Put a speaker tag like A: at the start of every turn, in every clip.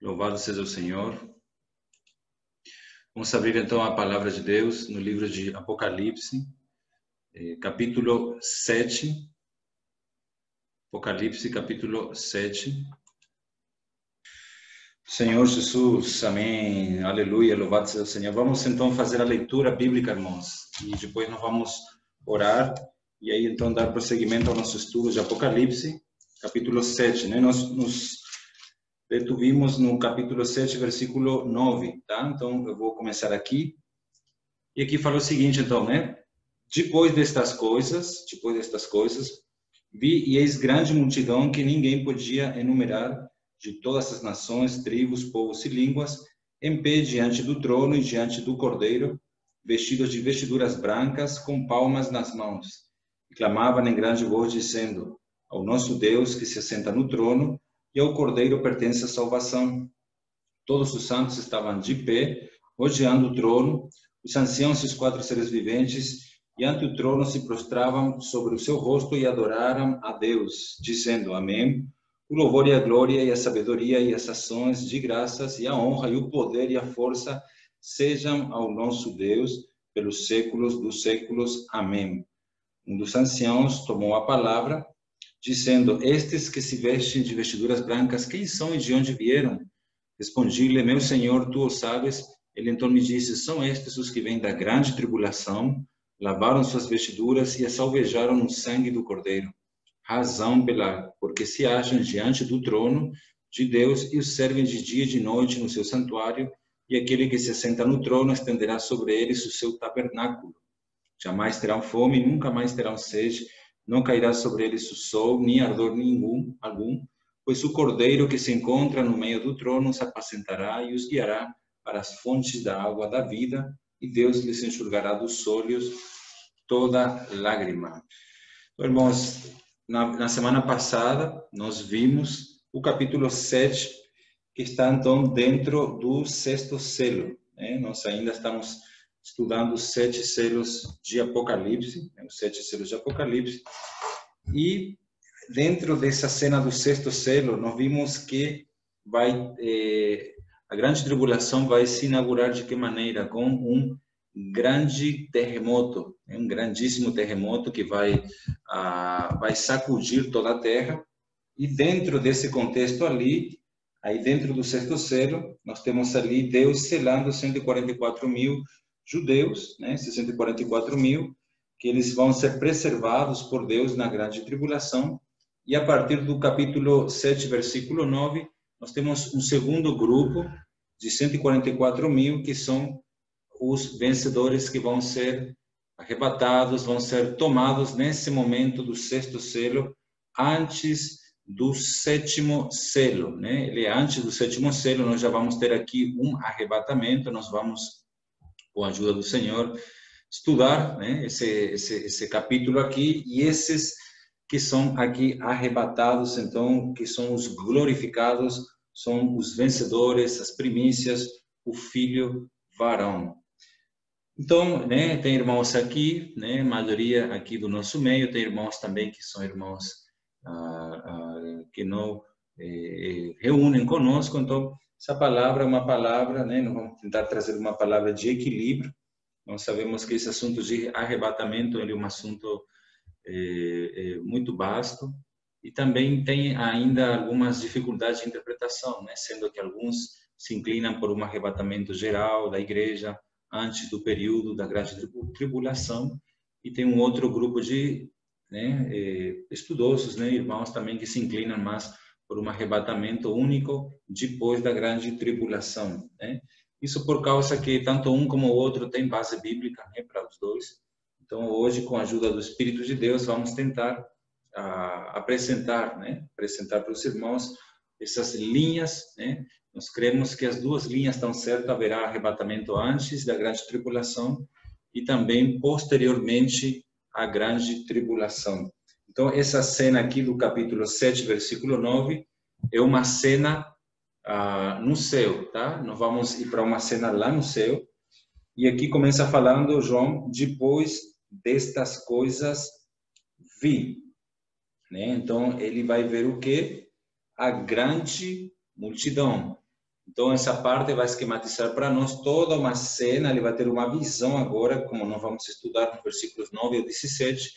A: Louvado seja o Senhor. Vamos abrir então a palavra de Deus no livro de Apocalipse, capítulo 7. Apocalipse, capítulo 7. Senhor Jesus, amém, aleluia, louvado seja o Senhor. Vamos então fazer a leitura bíblica, irmãos, e depois nós vamos orar, e aí então dar prosseguimento ao nosso estudo de Apocalipse, capítulo 7, né? Nós nos detuvimos no capítulo 7, versículo 9, tá? Então eu vou começar aqui, e aqui fala o seguinte, então, né? Depois destas coisas, vi e eis grande multidão que ninguém podia enumerar, de todas as nações, tribos, povos e línguas, em pé diante do trono e diante do Cordeiro, vestidos de vestiduras brancas, com palmas nas mãos. E clamavam em grande voz, dizendo: ao nosso Deus que se assenta no trono, e ao Cordeiro pertence a salvação. Todos os santos estavam de pé, rodeando o trono, os anciãos e os 4 seres viventes, e ante o trono se prostravam sobre o seu rosto e adoraram a Deus, dizendo: Amém. O louvor e a glória e a sabedoria e as ações de graças e a honra e o poder e a força sejam ao nosso Deus pelos séculos dos séculos. Amém. Um dos anciãos tomou a palavra, dizendo: estes que se vestem de vestiduras brancas, quem são e de onde vieram? Respondi-lhe: meu Senhor, tu o sabes. Ele então me disse: são estes os que vêm da grande tribulação, lavaram suas vestiduras e as alvejaram no sangue do Cordeiro. Razão porque se acham diante do trono de Deus e o servem de dia e de noite no seu santuário, e aquele que se assenta no trono estenderá sobre eles o seu tabernáculo. Jamais terão fome, nunca mais terão sede, não cairá sobre eles o sol, nem ardor algum, pois o Cordeiro que se encontra no meio do trono os apacentará e os guiará para as fontes da água da vida, e Deus lhes enxugará dos olhos toda lágrima. Então, irmãos, na semana passada nós vimos o capítulo 7, que está então dentro do 6º selo, né? Nós ainda estamos estudando os 7 selos de Apocalipse, né? Os 7 selos de Apocalipse, e dentro dessa cena do 6º selo, nós vimos que a grande tribulação vai se inaugurar de que maneira? Com um grande terremoto, um grandíssimo terremoto que vai sacudir toda a terra. E dentro desse contexto ali, aí dentro do 6º selo, nós temos ali Deus selando 144 mil judeus, né? 144 mil, que eles vão ser preservados por Deus na grande tribulação. E a partir do capítulo 7, versículo 9, nós temos um segundo grupo de 144 mil, que são os vencedores que vão ser arrebatados, vão ser tomados nesse momento do 6º selo, antes do 7º selo, né? Ele é antes do 7º selo. Nós já vamos ter aqui um arrebatamento. Nós vamos, com a ajuda do Senhor, estudar, né, esse capítulo aqui, e esses que são aqui arrebatados, então, que são os glorificados, são os vencedores, as primícias, o filho varão. Então, né, tem irmãos aqui, né, maioria aqui do nosso meio, tem irmãos também que são irmãos que não reúnem conosco. Então, essa palavra é uma palavra, né, nós vamos tentar trazer uma palavra de equilíbrio. Nós sabemos que esse assunto de arrebatamento ele é um assunto muito vasto, e também tem ainda algumas dificuldades de interpretação, né, sendo que alguns se inclinam por um arrebatamento geral da igreja antes do período da grande tribulação, e tem um outro grupo de, né, estudiosos, né, irmãos também, que se inclinam mais por um arrebatamento único depois da grande tribulação, né? Isso por causa que tanto um como o outro tem base bíblica, né, para os dois. Então, hoje, com a ajuda do Espírito de Deus, vamos tentar apresentar, né, apresentar para os irmãos essas linhas, né? Nós cremos que as duas linhas estão certas. Haverá arrebatamento antes da grande tribulação e também posteriormente à grande tribulação. Então, essa cena aqui do capítulo 7, versículo 9, é uma cena no céu, tá? Nós vamos ir para uma cena lá no céu. E aqui começa falando João: depois destas coisas vi, né? Então, ele vai ver o quê? A grande multidão. Então, essa parte vai esquematizar para nós toda uma cena, ele vai ter uma visão agora, como nós vamos estudar nos versículos 9 ao 17,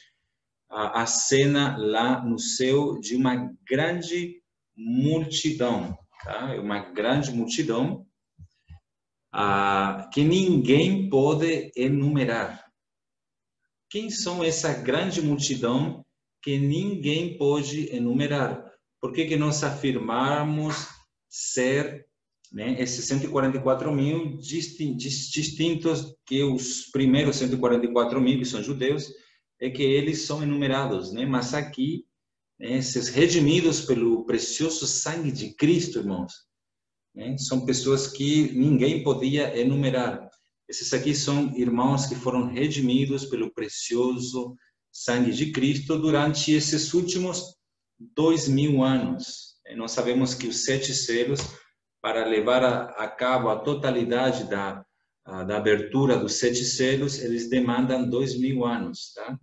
A: a cena lá no céu de uma grande multidão, tá? Uma grande multidão que ninguém pode enumerar. Quem são essa grande multidão que ninguém pode enumerar? Por que nós afirmamos ser, né, esses 144 mil distintos que os primeiros 144 mil, que são judeus, é que eles são enumerados, né? Mas aqui, esses redimidos pelo precioso sangue de Cristo, irmãos, né, são pessoas que ninguém podia enumerar. Esses aqui são irmãos que foram redimidos pelo precioso sangue de Cristo durante esses últimos 2000 anos. Nós sabemos que os 7 selos, para levar a cabo a totalidade da abertura dos 7 selos, eles demandam 2000 anos, tá?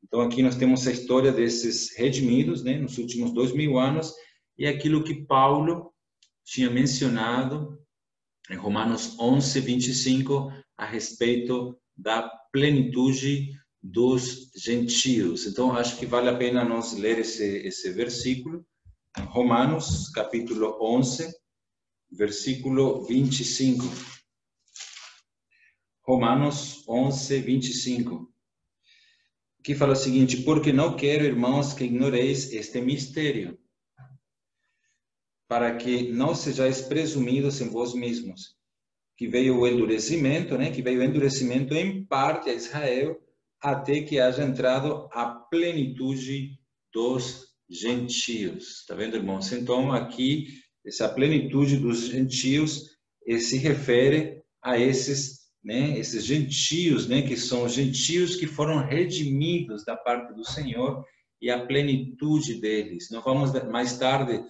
A: Então, aqui nós temos a história desses redimidos, né, nos últimos 2000 anos, e aquilo que Paulo tinha mencionado em Romanos 11, 25, a respeito da plenitude dos gentios. Então, acho que vale a pena nós ler esse versículo, em Romanos, capítulo 11, versículo 25. Romanos 11, 25. Que fala o seguinte: porque não quero, irmãos, que ignoreis este mistério, para que não sejais presumidos em vós mesmos, que veio o endurecimento, né? Que veio o endurecimento em parte a Israel, até que haja entrado a plenitude dos gentios. Está vendo, irmãos? Então, aqui, essa plenitude dos gentios se refere a esses, né? Esses gentios, né? Que são os gentios que foram redimidos da parte do Senhor e a plenitude deles. Nós vamos mais tarde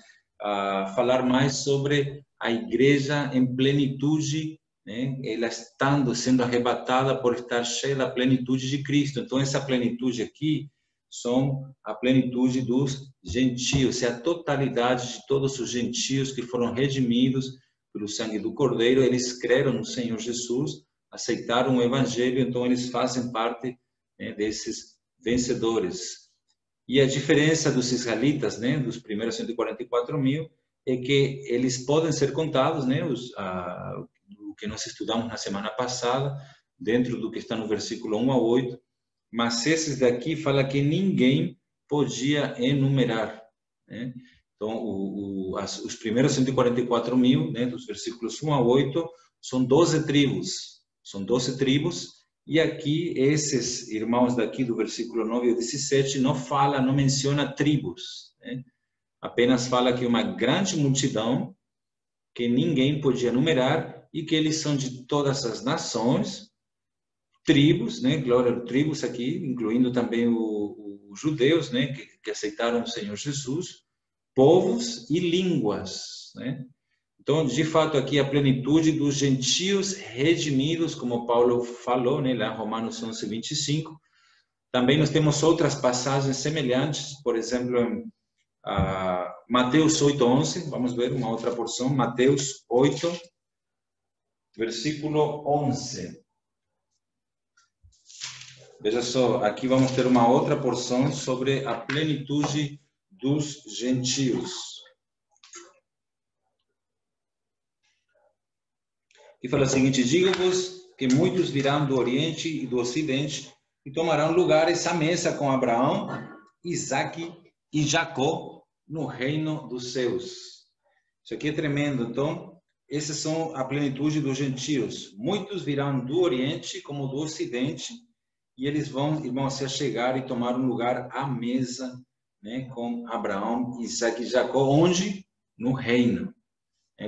A: falar mais sobre a igreja em plenitude, né? Ela estando sendo arrebatada por estar cheia da plenitude de Cristo. Então, essa plenitude aqui são a plenitude dos gentios, é a totalidade de todos os gentios que foram redimidos pelo sangue do Cordeiro. Eles creram no Senhor Jesus, aceitaram o Evangelho, então eles fazem parte, né, desses vencedores. E a diferença dos israelitas, né, dos primeiros 144 mil, é que eles podem ser contados, né, o que nós estudamos na semana passada, dentro do que está no versículo 1 a 8, mas esses daqui fala que ninguém podia enumerar, né? Então, os primeiros 144 mil, né, dos versículos 1 a 8, são 12 tribos, e aqui, esses irmãos daqui do versículo 9 ao 17, não menciona tribos, né? Apenas fala que uma grande multidão, que ninguém podia numerar, e que eles são de todas as nações, tribos, né? Glória, tribos aqui, incluindo também os judeus, né? Que aceitaram o Senhor Jesus, povos e línguas, né? Então, de fato, aqui a plenitude dos gentios redimidos, como Paulo falou, né, lá em Romanos 11, 25. Também nós temos outras passagens semelhantes, por exemplo, em Mateus 8, 11. Vamos ver uma outra porção, Mateus 8, versículo 11. Veja só, aqui vamos ter uma outra porção sobre a plenitude dos gentios. E fala o seguinte: digo-vos que muitos virão do Oriente e do Ocidente e tomarão lugares à mesa com Abraão, Isaque e Jacó no reino dos céus. Isso aqui é tremendo. Então, essas são a plenitude dos gentios. Muitos virão do Oriente como do Ocidente e eles vão, irmãos, se chegar e tomar um lugar à mesa, né, com Abraão, Isaque e Jacó, onde? No reino.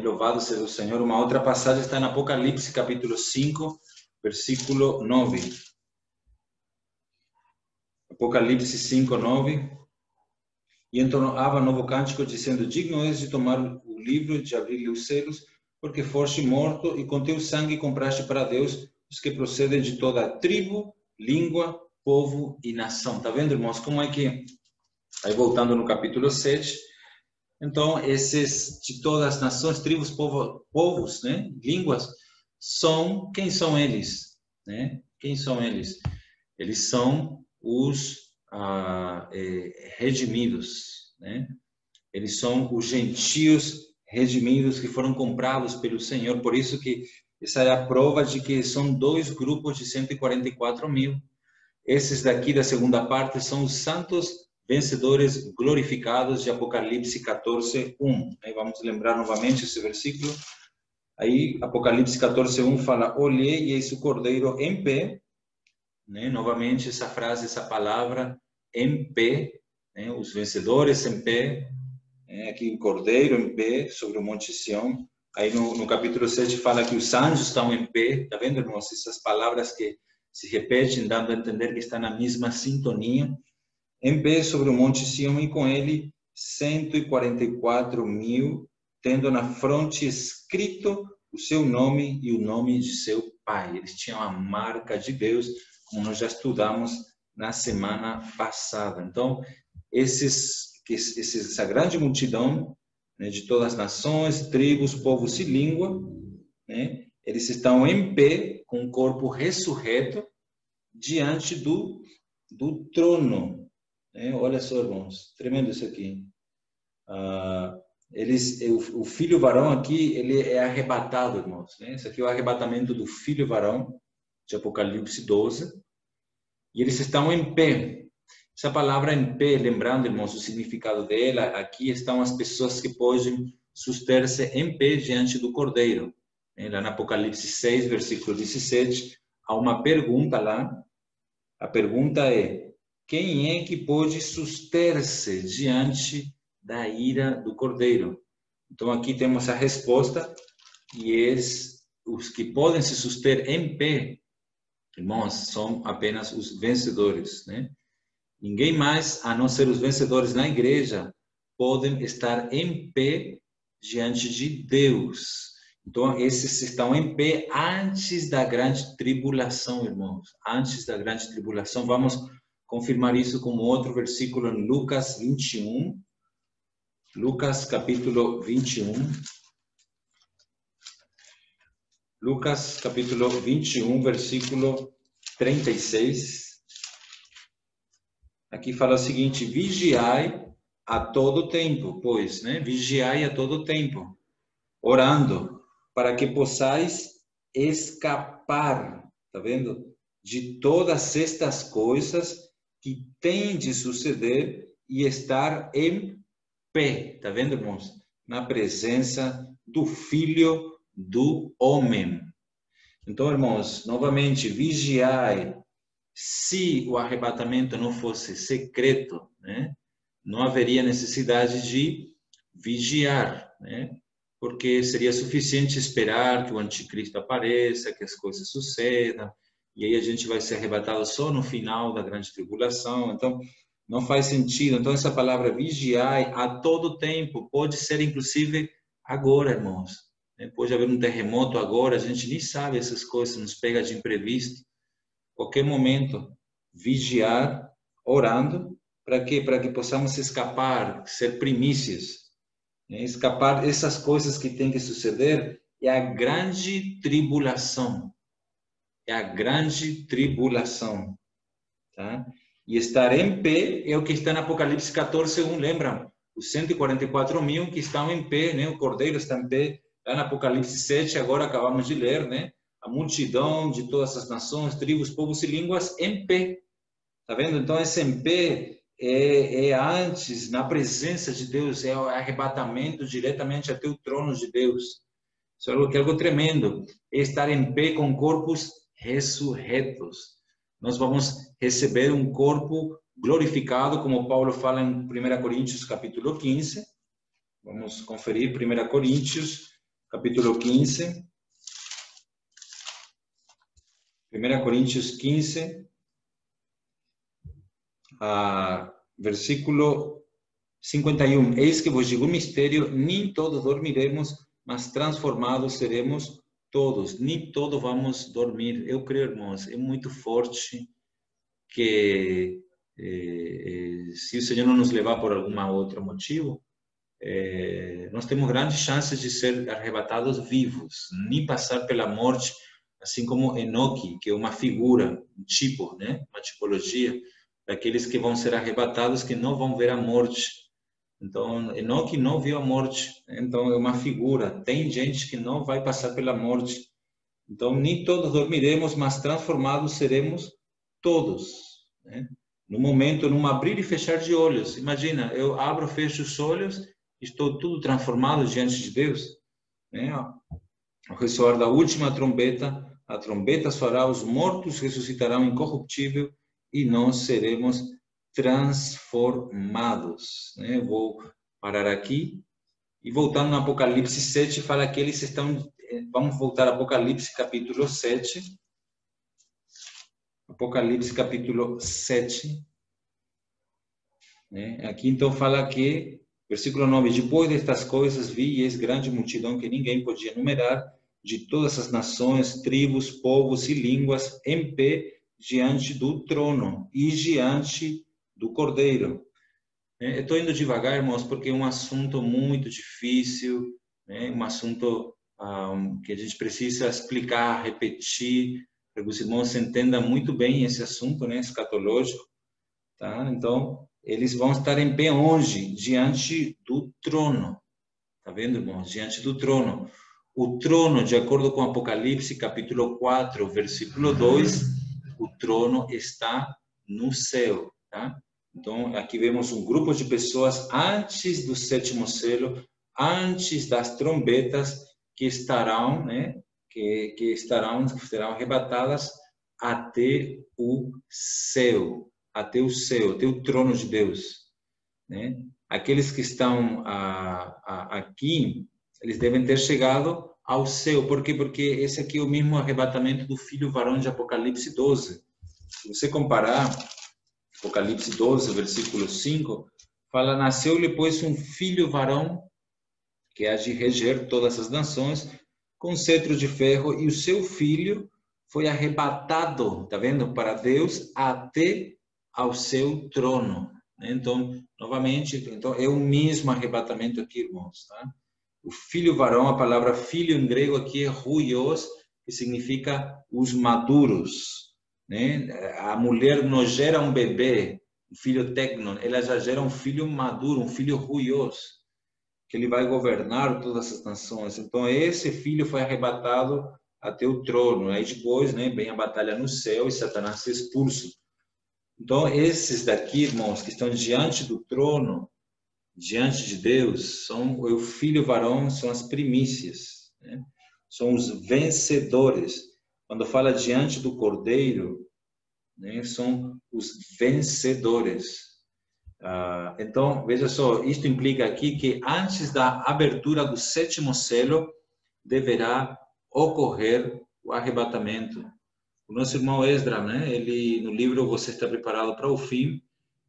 A: Louvado seja o Senhor. Uma outra passagem está em Apocalipse, capítulo 5, versículo 9. Apocalipse 5, 9. E entoava novo cântico, dizendo: digno és de tomar o livro e de abrir os selos, porque foste morto e com teu sangue compraste para Deus os que procedem de toda tribo, língua, povo e nação. Está vendo, irmãos, como é que... Aí voltando no capítulo 7... Então, esses de todas as nações, tribos, povos, né, línguas, quem são eles? Né? Quem são eles? Eles são os redimidos, né? Eles são os gentios redimidos que foram comprados pelo Senhor. Por isso que essa é a prova de que são dois grupos de 144 mil. Esses daqui da segunda parte são os santos vencedores glorificados de Apocalipse 14, 1. Aí vamos lembrar novamente esse versículo. Aí Apocalipse 14, 1 fala: olhei e eis o Cordeiro em pé, né? Novamente essa frase, essa palavra, em pé, né? Os vencedores em pé, né? Aqui o Cordeiro em pé sobre o Monte Sião. Aí no capítulo 7 fala que os anjos estão em pé. Tá vendo, irmãos? Essas palavras que se repetem, dando a entender que está na mesma sintonia. Em pé sobre o Monte Sião e com ele 144 mil, tendo na fronte escrito o seu nome e o nome de seu pai. Eles tinham a marca de Deus, como nós já estudamos na semana passada. Então, essa grande multidão, né, de todas as nações, tribos, povos e língua, né, eles estão em pé, com o corpo ressurreto, diante do trono. Olha só, irmãos, tremendo isso aqui. O filho varão aqui, ele é arrebatado, irmãos. Esse aqui é o arrebatamento do filho varão, de Apocalipse 12. E eles estão em pé. Essa palavra em pé, lembrando, irmãos, o significado dela, aqui estão as pessoas que podem suster-se em pé diante do Cordeiro. Lá no Apocalipse 6, versículo 17, há uma pergunta lá. A pergunta é: quem é que pode suster-se diante da ira do Cordeiro? Então aqui temos a resposta, e os que podem se suster em pé, irmãos, são apenas os vencedores, né? Ninguém mais, a não ser os vencedores na igreja, podem estar em pé diante de Deus. Então, esses estão em pé antes da grande tribulação, irmãos. Antes da grande tribulação. Vamos confirmar isso com outro versículo em Lucas 21. Lucas capítulo 21. Lucas capítulo 21, versículo 36. Aqui fala o seguinte: vigiai a todo tempo, pois, né? Vigiai a todo tempo, orando, para que possais escapar, tá vendo? De todas estas coisas que têm de suceder e estar em pé, tá vendo, irmãos? Na presença do Filho do Homem. Então, irmãos, novamente, vigiai. Se o arrebatamento não fosse secreto, né, não haveria necessidade de vigiar, né, porque seria suficiente esperar que o anticristo apareça, que as coisas sucedam, e aí a gente vai ser arrebatado só no final da grande tribulação. Então, não faz sentido. Então, essa palavra vigiai a todo tempo pode ser, inclusive, agora, irmãos. Pode haver um terremoto agora, a gente nem sabe essas coisas, nos pega de imprevisto. Qualquer momento, vigiar, orando, para quê? Para que possamos escapar, ser primícias, né? Escapar dessas coisas que tem que suceder. É a grande tribulação. É a grande tribulação. Tá? E estar em pé é o que está no Apocalipse 14, 1, lembram? Os 144 mil que estão em pé, né? O Cordeiro está em pé. Lá no Apocalipse 7, agora acabamos de ler, né? A multidão de todas as nações, tribos, povos e línguas em pé. Tá vendo? Então, esse em pé é antes, na presença de Deus, é o arrebatamento diretamente até o trono de Deus. Isso é algo tremendo. É estar em pé com corpos ressurretos. Nós vamos receber um corpo glorificado, como Paulo fala em 1 Coríntios capítulo 15. Vamos conferir 1 Coríntios capítulo 15. 1 Coríntios 15, versículo 51. Eis que vos digo um mistério, nem todos dormiremos, mas transformados seremos todos. Nem todos vamos dormir. Eu creio, irmãos, é muito forte que se o Senhor não nos levar por algum outro motivo, nós temos grandes chances de ser arrebatados vivos, nem passar pela morte, assim como Enoque, que é uma figura, um tipo, né? Uma tipologia daqueles que vão ser arrebatados, que não vão ver a morte. Então, Enoque não viu a morte, então é uma figura. Tem gente que não vai passar pela morte. Então, nem todos dormiremos, mas transformados seremos todos, né? No momento, num abrir e fechar de olhos. Imagina, eu abro, fecho os olhos, estou tudo transformado diante de Deus, né? Ao ressoar da última trombeta, a trombeta soará, os mortos ressuscitarão incorruptível e nós seremos transformados, né? Vou parar aqui e voltando no Apocalipse 7, fala que eles estão, vamos voltar ao Apocalipse capítulo 7, Apocalipse capítulo 7, né? Aqui então fala que, versículo 9, depois destas coisas vi e eis grande multidão que ninguém podia numerar, de todas as nações, tribos, povos e línguas, em pé diante do trono e diante do Cordeiro. Estou indo devagar, irmãos, porque é um assunto muito difícil, né? Um assunto que a gente precisa explicar, repetir, para que os irmãos entendam muito bem esse assunto, né? Escatológico, tá? Então, eles vão estar em pé onde? Diante do trono. Tá vendo, irmãos? Diante do trono. O trono, de acordo com Apocalipse, capítulo 4, versículo 2, o trono está no céu, tá? Então, aqui vemos um grupo de pessoas antes do sétimo selo, antes das trombetas, que estarão, né? Que serão arrebatadas até o céu, até o céu, até o trono de Deus, né? Aqueles que estão aqui, eles devem ter chegado ao céu. Por quê? Porque esse aqui é o mesmo arrebatamento do filho varão de Apocalipse 12. Se você comparar Apocalipse 12, versículo 5, fala, nasceu-lhe, pois, um filho varão, que há de reger todas as nações, com cetro de ferro, e o seu filho foi arrebatado, tá vendo? Para Deus, até ao seu trono. Então, novamente, então é o mesmo arrebatamento aqui, irmãos, tá? O filho varão, a palavra filho em grego aqui é huios, que significa os maduros, né? A mulher não gera um bebê, um filho tecnon, ela já gera um filho maduro, um filho huios, que ele vai governar todas as nações. Então, esse filho foi arrebatado até o trono. Aí depois, né, vem a batalha no céu e Satanás é expulso. Então, esses daqui, irmãos, que estão diante do trono, diante de Deus, são o filho varão, são as primícias, né? São os vencedores. Quando fala diante do Cordeiro, né, são os vencedores. Então, veja só, isto implica aqui que antes da abertura do sétimo selo, deverá ocorrer o arrebatamento. O nosso irmão Esdra, né, ele, no livro Você Está Preparado para o Fim,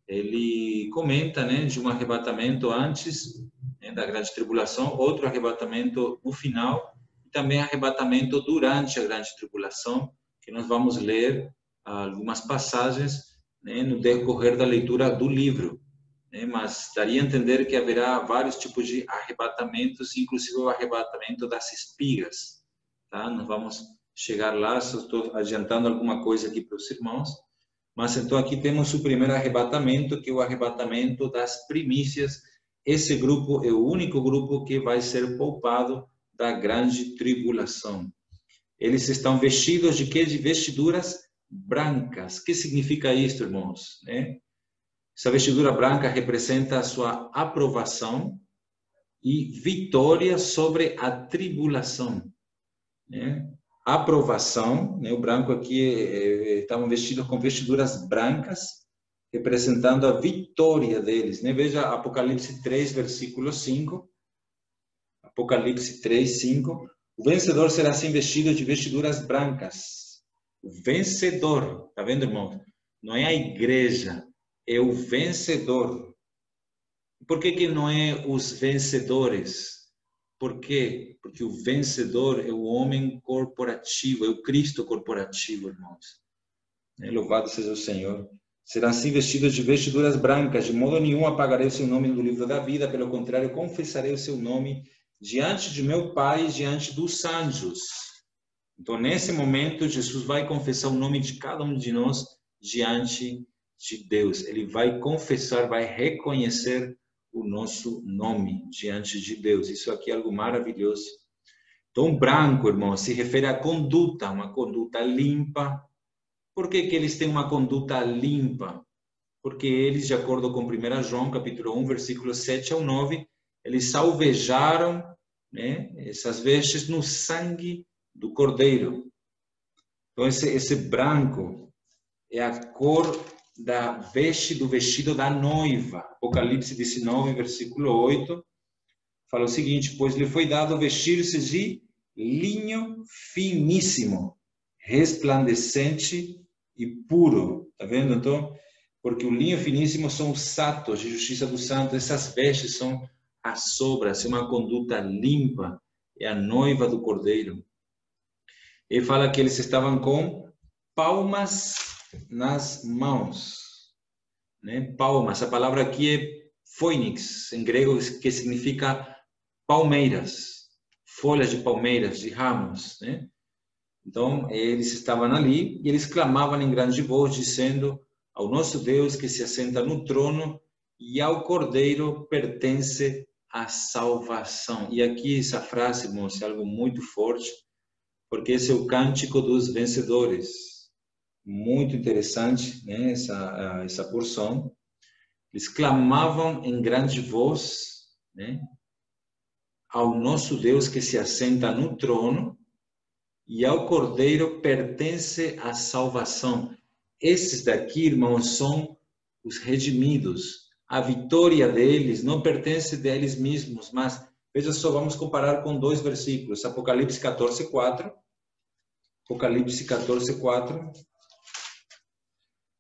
A: ele comenta, né, de um arrebatamento antes, né, da grande tribulação, outro arrebatamento no final, e também arrebatamento durante a grande tribulação, que nós vamos ler algumas passagens, né, no decorrer da leitura do livro, né, mas daria a entender que haverá vários tipos de arrebatamentos, inclusive o arrebatamento das espigas, tá? Nós vamos chegar lá, só estou adiantando alguma coisa aqui para os irmãos. Mas então aqui temos o primeiro arrebatamento, que é o arrebatamento das primícias. Esse grupo é o único grupo que vai ser poupado da grande tribulação. Eles estão vestidos de quê? De vestiduras brancas. O que significa isso, irmãos? Essa vestidura branca representa a sua aprovação e vitória sobre a tribulação, né? Aprovação, né? O branco aqui estavam vestidos com vestiduras brancas, representando a vitória deles, né? Veja Apocalipse 3, versículo 5. Apocalipse 3, 5. O vencedor será assim vestido de vestiduras brancas. O vencedor, tá vendo, irmão? Não é a igreja, é o vencedor. Por que não é os vencedores? Por quê? Porque o vencedor é o homem corporativo, é o Cristo corporativo, irmãos. Louvado seja o Senhor. Serão sim vestidos de vestiduras brancas, de modo nenhum apagarei o seu nome do livro da vida, pelo contrário, confessarei o seu nome diante de meu Pai e diante dos anjos. Então, nesse momento, Jesus vai confessar o nome de cada um de nós diante de Deus. Ele vai confessar, vai reconhecer o nosso nome diante de Deus. Isso aqui é algo maravilhoso. Então, branco, irmão, se refere à conduta, uma conduta limpa. Por que eles têm uma conduta limpa? Porque eles, de acordo com 1 João, capítulo 1, versículos 7 ao 9, eles salvejaram, né, essas vestes no sangue do Cordeiro. Então, esse branco é a cor da veste, do vestido da noiva. Apocalipse 19, versículo 8, fala o seguinte: pois lhe foi dado vestir-se de linho finíssimo, resplandecente e puro. Tá vendo? Então, porque o linho finíssimo são os satos de justiça do santo, essas vestes são as sobras, é uma conduta limpa, é a noiva do Cordeiro. Ele fala que eles estavam com palmas nas mãos, né? Palmas, a palavra aqui é phoenix, em grego, que significa palmeiras, folhas de palmeiras, de ramos, né? Então, eles estavam ali e eles clamavam em grande voz, dizendo: ao nosso Deus que se assenta no trono e ao Cordeiro pertence a salvação. E aqui essa frase, irmãos, é algo muito forte, porque esse é o cântico dos vencedores. Muito interessante, né, essa porção. Eles clamavam em grande voz, né, ao nosso Deus que se assenta no trono e ao Cordeiro pertence a salvação. Esses daqui, irmãos, são os redimidos. A vitória deles não pertence deles mesmos, mas veja só, vamos comparar com dois versículos. Apocalipse 14, 4. Apocalipse 14, 4.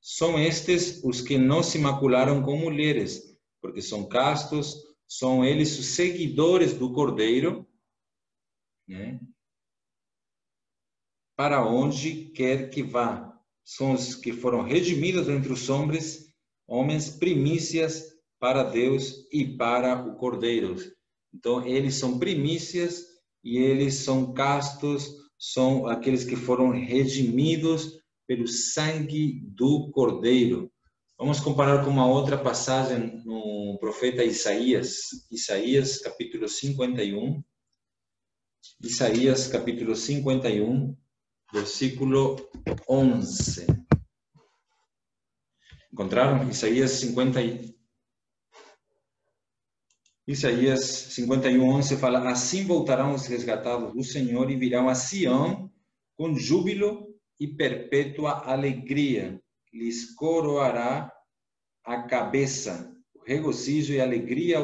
A: São estes os que não se macularam com mulheres, porque são castos, são eles os seguidores do Cordeiro, né? Para onde quer que vá. São os que foram redimidos entre os homens, primícias para Deus e para o Cordeiro. Então, eles são primícias e eles são castos, são aqueles que foram redimidos pelo sangue do Cordeiro. Vamos comparar com uma outra passagem no profeta Isaías. Isaías, capítulo 51. Isaías, capítulo 51. Versículo 11. Encontraram? Isaías 51, 11 fala: assim voltarão os resgatados do Senhor e virão a Sião com júbilo e perpétua alegria. Lhes coroará a cabeça. O regozijo e a alegria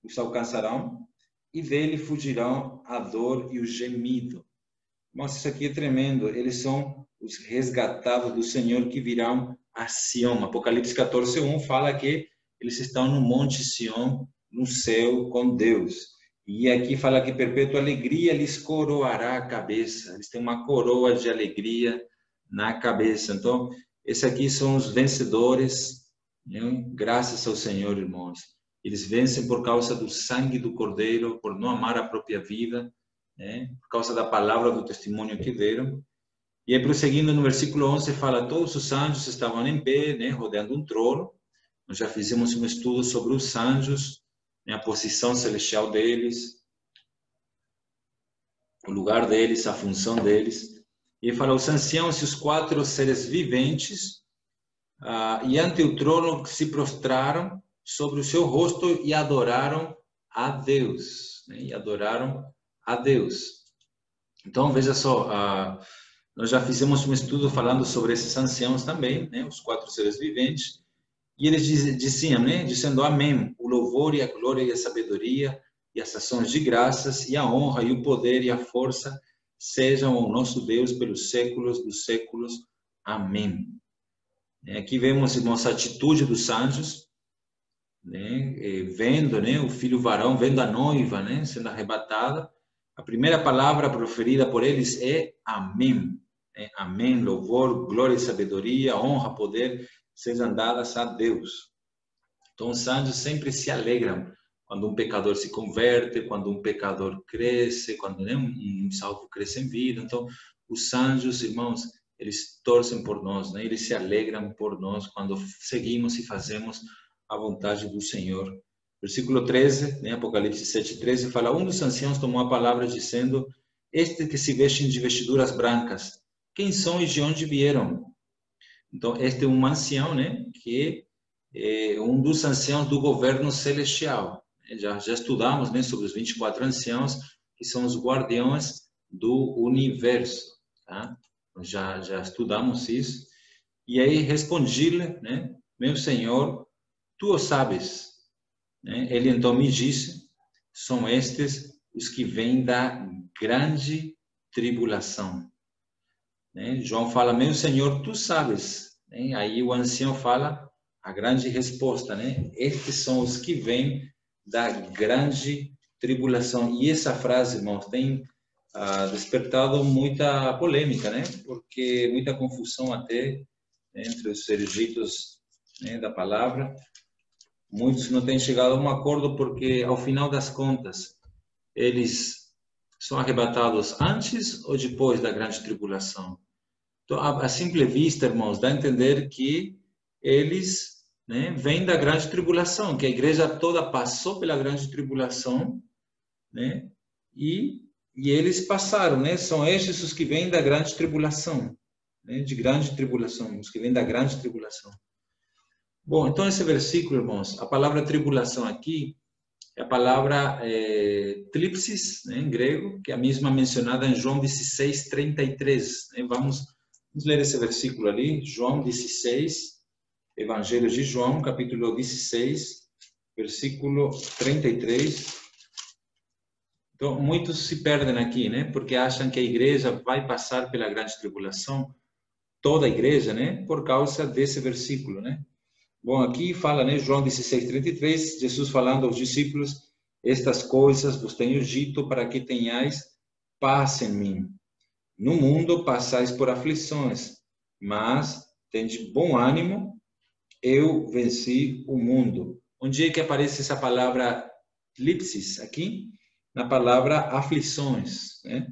A: os alcançarão, e dele fugirão a dor e o gemido. Mas isso aqui é tremendo. Eles são os resgatados do Senhor que virão a Sião. Apocalipse 14, 1 fala que eles estão no Monte Sião, no céu com Deus. E aqui fala que perpétua alegria lhes coroará a cabeça. Eles têm uma coroa de alegria na cabeça. Então, esses aqui são os vencedores, né? Graças ao Senhor, irmãos. Eles vencem por causa do sangue do Cordeiro, por não amar a própria vida, né? Por causa da palavra do testemunho que deram. E aí, prosseguindo no versículo 11, fala: todos os anjos estavam em pé, né, rodeando um trono. Nós já fizemos um estudo sobre os anjos, né, a posição celestial deles, o lugar deles, a função deles. E fala: os anciãos e os 4 seres viventes, e ante o trono se prostraram sobre o seu rosto e adoraram a Deus, né, e adoraram a Deus. Então, veja só, nós já fizemos um estudo falando sobre esses anciãos também, né, os 4 seres viventes, e eles diziam, né, dizendo amém, o louvor e a glória e a sabedoria e as ações de graças e a honra e o poder e a força sejam ao nosso Deus pelos séculos dos séculos. Amém. Aqui vemos, irmãos, a atitude dos anjos, né, vendo, né, o filho varão, vendo a noiva, né, sendo arrebatada. A primeira palavra proferida por eles é amém. Amém, louvor, glória e sabedoria, honra, poder, sejam dadas a Deus. Então, os anjos sempre se alegram quando um pecador se converte, quando um pecador cresce, quando um salvo cresce em vida. Então, os anjos, irmãos, eles torcem por nós, né? Eles se alegram por nós quando seguimos e fazemos a vontade do Senhor. Versículo 13, né? Apocalipse 7:13, fala: um dos anciãos tomou a palavra dizendo: este que se vestem de vestiduras brancas, quem são e de onde vieram? Então, este é um ancião, né? Que é um dos anciãos do governo celestial. Já estudamos, né, sobre os 24 anciãos, que são os guardiões do universo, tá? Já estudamos isso. E aí respondi-lhe, né, meu Senhor, tu o sabes, né? Ele então me disse: são estes os que vêm da grande tribulação, né? João fala: meu Senhor, tu sabes, né? Aí o ancião fala a grande resposta, né? Estes são os que vêm da grande tribulação. E essa frase, irmãos, tem despertado muita polêmica, né? Porque muita confusão até, né, entre os eruditos, né, da palavra. Muitos não têm chegado a um acordo porque, ao final das contas, eles são arrebatados antes ou depois da grande tribulação. Então, a simple vista, irmãos, dá a entender que eles, né, vêm da grande tribulação, que a igreja toda passou pela grande tribulação, né, e eles passaram, né, são estes os que vêm da grande tribulação, né, de grande tribulação, os que vêm da grande tribulação. Bom, então esse versículo, irmãos, a palavra tribulação aqui é a palavra tlipsis, né, em grego, que é a mesma mencionada em João 16:33. Né? Vamos ler esse versículo ali, João 16, Evangelho de João, capítulo 16, versículo 33. Então, muitos se perdem aqui, né? Porque acham que a igreja vai passar pela grande tribulação, toda a igreja, né? Por causa desse versículo, né? Bom, aqui fala, né, João 16:33, Jesus falando aos discípulos: estas coisas vos tenho dito para que tenhais paz em mim. No mundo passais por aflições, mas tende bom ânimo, eu venci o mundo. Onde é que aparece essa palavra lipsis? Aqui, na palavra aflições, né?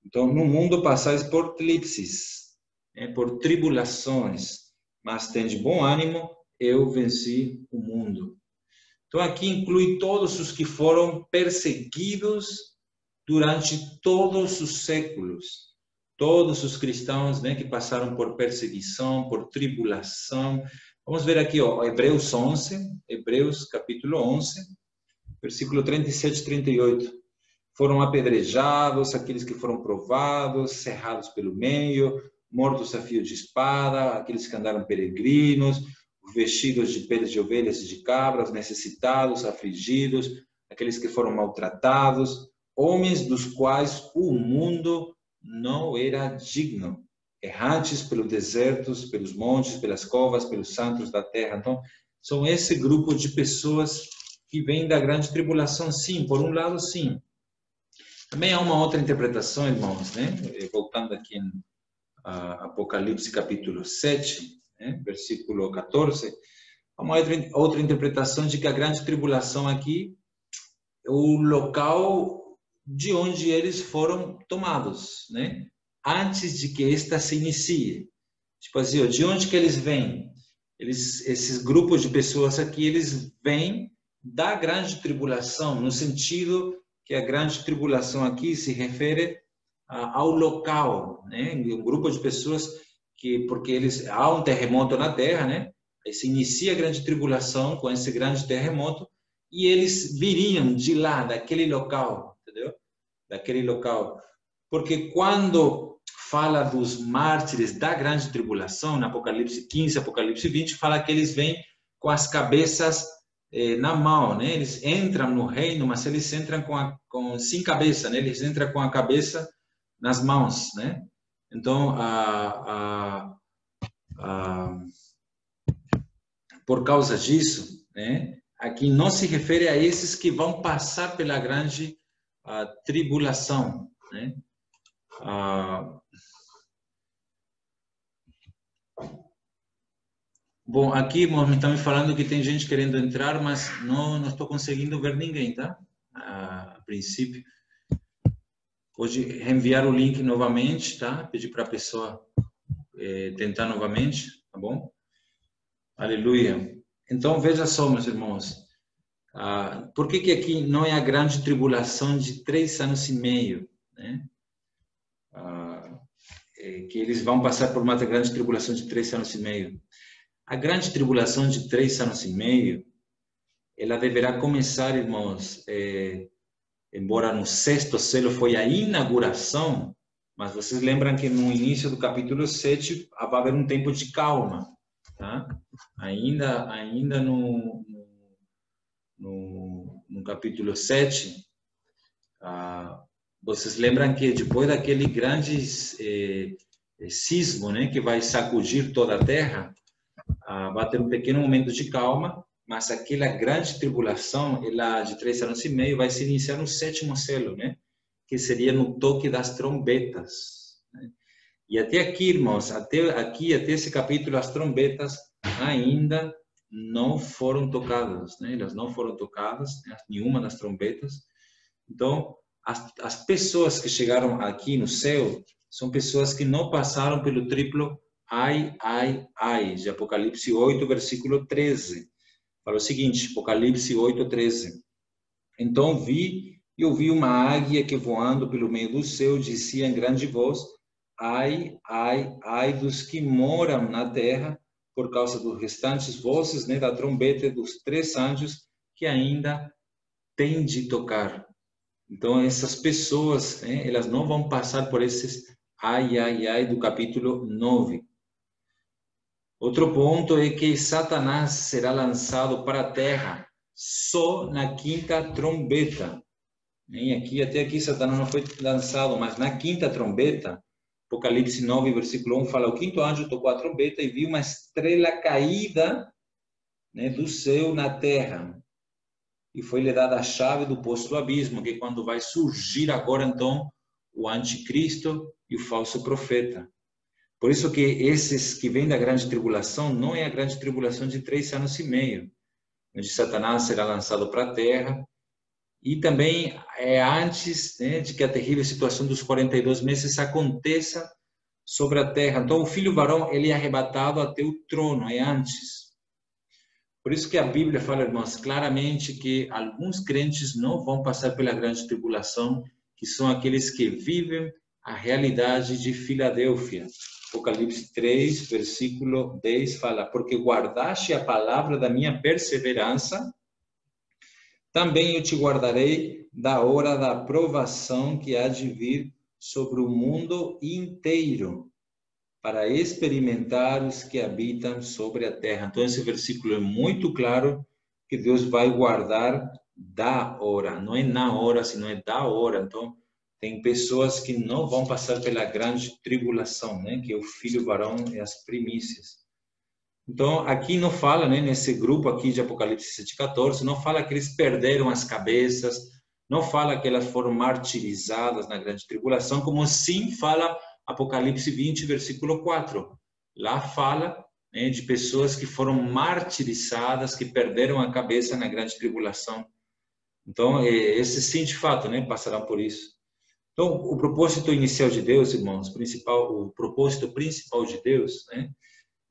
A: Então, no mundo passais por tlipsis, né, por tribulações, mas tende bom ânimo, eu venci o mundo. Então, aqui inclui todos os que foram perseguidos durante todos os séculos. Todos os cristãos, né, que passaram por perseguição, por tribulação. Vamos ver aqui, ó, Hebreus 11, Hebreus capítulo 11, versículo 37 e 38. Foram apedrejados aqueles que foram provados, cerrados pelo meio, mortos a fio de espada, aqueles que andaram peregrinos, vestidos de peles de ovelhas e de cabras, necessitados, afligidos, aqueles que foram maltratados, homens dos quais o mundo não era digno, errantes pelos desertos, pelos montes, pelas covas, pelos santos da terra. Então, são esse grupo de pessoas que vêm da grande tribulação, sim, por um lado, sim. Também há uma outra interpretação, irmãos, né? Voltando aqui em Apocalipse capítulo 7, né? Versículo 14, há uma outra interpretação de que a grande tribulação aqui é o local de onde eles foram tomados, né? Antes de que esta se inicie. Tipo assim, de onde que eles vêm? Esses grupos de pessoas aqui, eles vêm da grande tribulação, no sentido que a grande tribulação aqui se refere ao local, né? Um grupo de pessoas que, porque há um terremoto na Terra, né? Aí se inicia a grande tribulação com esse grande terremoto e eles viriam de lá, daquele local, entendeu? Daquele local. Porque quando fala dos mártires da grande tribulação, na Apocalipse 15, Apocalipse 20, fala que eles vêm com as cabeças na mão, né? Eles entram no reino, mas eles entram sem cabeça, né? Eles entram com a cabeça nas mãos, né? Então, por causa disso, né? Aqui não se refere a esses que vão passar pela grande tribulação, né? Bom, aqui, irmãos, me estão me falando que tem gente querendo entrar, mas não estou conseguindo ver ninguém, tá? A princípio. Hoje, reenviar o link novamente, tá? Pedir para a pessoa tentar novamente, tá bom? Aleluia. Então, veja só, meus irmãos. Por que aqui não é a grande tribulação de 3 anos e meio, né? Que eles vão passar por uma grande tribulação de 3 anos e meio. A grande tribulação de 3 anos e meio, ela deverá começar, irmãos, embora no sexto selo foi a inauguração, mas vocês lembram que no início do capítulo 7 vai haver um tempo de calma, tá? Ainda no capítulo 7, vocês lembram que depois daquele grande sismo, né, que vai sacudir toda a terra, vai ter um pequeno momento de calma, mas aquela grande tribulação, ela de 3 anos e meio, vai se iniciar no sétimo selo, né, que seria no toque das trombetas, né? E até aqui, irmãos, até esse capítulo, as trombetas ainda não foram tocadas, né? Elas não foram tocadas, né? Nenhuma das trombetas. Então, as pessoas que chegaram aqui no céu são pessoas que não passaram pelo triplo ai, ai, ai, de Apocalipse 8, versículo 13. Fala o seguinte, Apocalipse 8, 13. Então eu vi uma águia que voando pelo meio do céu dizia em grande voz, ai, ai, ai dos que moram na terra, por causa dos restantes vozes, né, da trombeta dos 3 anjos que ainda têm de tocar. Então, essas pessoas, né, elas não vão passar por esses ai, ai, ai do capítulo 9. Outro ponto é que Satanás será lançado para a terra só na quinta trombeta. Até aqui Satanás não foi lançado, mas na quinta trombeta, Apocalipse 9, versículo 1, fala, o quinto anjo tocou a trombeta e viu uma estrela caída, né, do céu na terra. E foi-lhe dada a chave do poço do abismo, que é quando vai surgir agora, então, o anticristo e o falso profeta. Por isso que esses que vêm da grande tribulação, não é a grande tribulação de 3 anos e meio, onde Satanás será lançado para a terra, e também é antes, né, de que a terrível situação dos 42 meses aconteça sobre a terra. Então, o filho varão, ele é arrebatado até o trono, é antes. Por isso que a Bíblia fala, irmãos, claramente que alguns crentes não vão passar pela grande tribulação, que são aqueles que vivem a realidade de Filadélfia. Apocalipse 3, versículo 10 fala, porque guardaste a palavra da minha perseverança, também eu te guardarei da hora da provação que há de vir sobre o mundo inteiro, para experimentar os que habitam sobre a terra. Então, esse versículo é muito claro que Deus vai guardar da hora. Não é na hora, senão é da hora. Então, tem pessoas que não vão passar pela grande tribulação, né? Que é o filho varão e as primícias. Então, aqui não fala, né, nesse grupo aqui de Apocalipse 7,14, não fala que eles perderam as cabeças, não fala que elas foram martirizadas na grande tribulação, como sim fala Apocalipse 20, versículo 4. Lá fala, né, de pessoas que foram martirizadas, que perderam a cabeça na grande tribulação. Então, esses sim, de fato, né, passarão por isso. Então, o propósito inicial de Deus, irmãos, o propósito principal de Deus, né,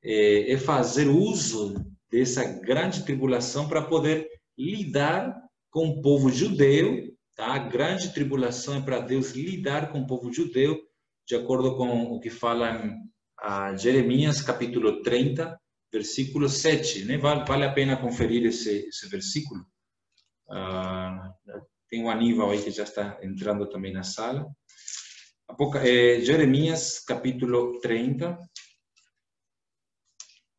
A: é fazer uso dessa grande tribulação para poder lidar com o povo judeu, tá? A grande tribulação é para Deus lidar com o povo judeu, de acordo com o que fala em Jeremias, capítulo 30, versículo 7, né? Vale a pena conferir esse versículo. Tem o Aníbal aí que já está entrando também na sala. Jeremias, capítulo 30,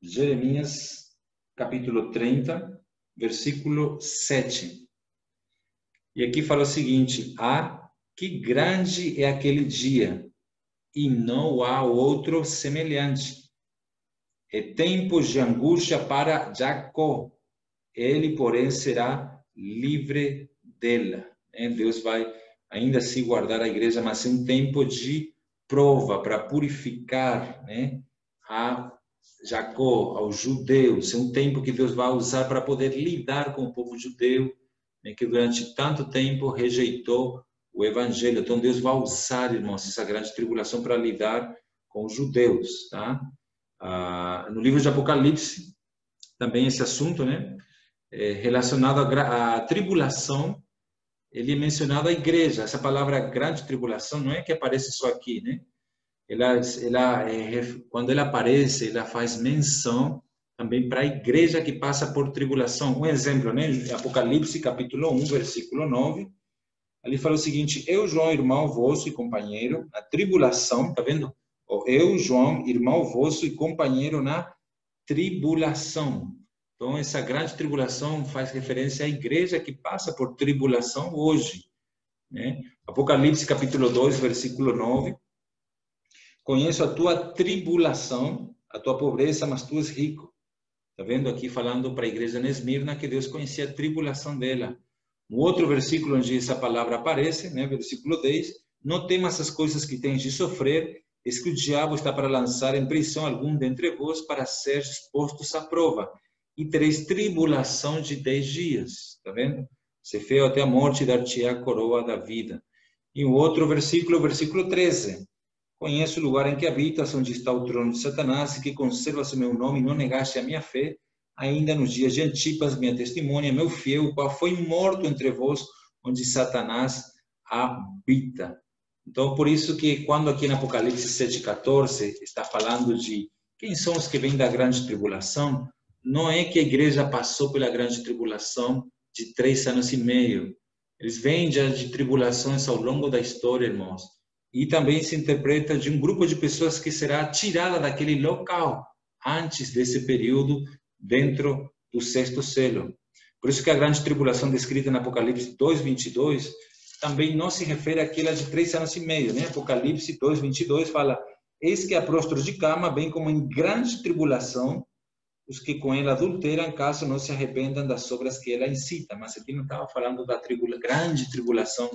A: Jeremias, capítulo 30, versículo 7. E aqui fala o seguinte, que grande é aquele dia, e não há outro semelhante. É tempo de angústia para Jacó, ele, porém, será livre dela. Deus vai ainda assim guardar a igreja, mas é um tempo de prova para purificar, né, Jacó, aos judeus. É um tempo que Deus vai usar para poder lidar com o povo judeu, né, que durante tanto tempo rejeitou o evangelho. Então Deus vai usar, irmãos, essa grande tribulação para lidar com os judeus, tá? No livro de Apocalipse, também esse assunto, né, relacionado à tribulação, ele é mencionado a igreja. Essa palavra grande tribulação não é que aparece só aqui, né? Quando ela aparece, ela faz menção também para a igreja que passa por tribulação. Um exemplo, né? Apocalipse, capítulo 1, versículo 9. Ali fala o seguinte: eu, João, irmão vosso e companheiro na tribulação, tá vendo? Eu, João, irmão vosso e companheiro na tribulação. Então, essa grande tribulação faz referência à igreja que passa por tribulação hoje, né? Apocalipse, capítulo 2, versículo 9. Conheço a tua tribulação, a tua pobreza, mas tu és rico. Está vendo aqui falando para a igreja de Esmirna que Deus conhecia a tribulação dela. No outro versículo onde essa palavra aparece, né, versículo 10, não temas as coisas que tens de sofrer, eis que o diabo está para lançar em prisão algum dentre vós para ser postos à prova, e tereis tribulação de 10 dias. Está vendo? Se feio até a morte, dar-te a coroa da vida. E o outro versículo, versículo 13. Conheço o lugar em que habitas, onde está o trono de Satanás, e que conservas o meu nome e não negaste a minha fé, ainda nos dias de Antipas, minha testemunha, meu fiel, o qual foi morto entre vós, onde Satanás habita. Então, por isso que quando aqui no Apocalipse 7,14 está falando de quem são os que vêm da grande tribulação, não é que a igreja passou pela grande tribulação de 3 anos e meio. Eles vêm já de tribulações ao longo da história, irmãos. E também se interpreta de um grupo de pessoas que será tirada daquele local antes desse período dentro do 6º selo. Por isso que a grande tribulação descrita no Apocalipse 2:22 também não se refere àquela de 3 anos e meio, né? Apocalipse 2:22 fala: eis que há prostros de cama, bem como em grande tribulação, os que com ela adulteram, caso não se arrependam das obras que ela incita. Mas aqui não estava falando da grande tribulação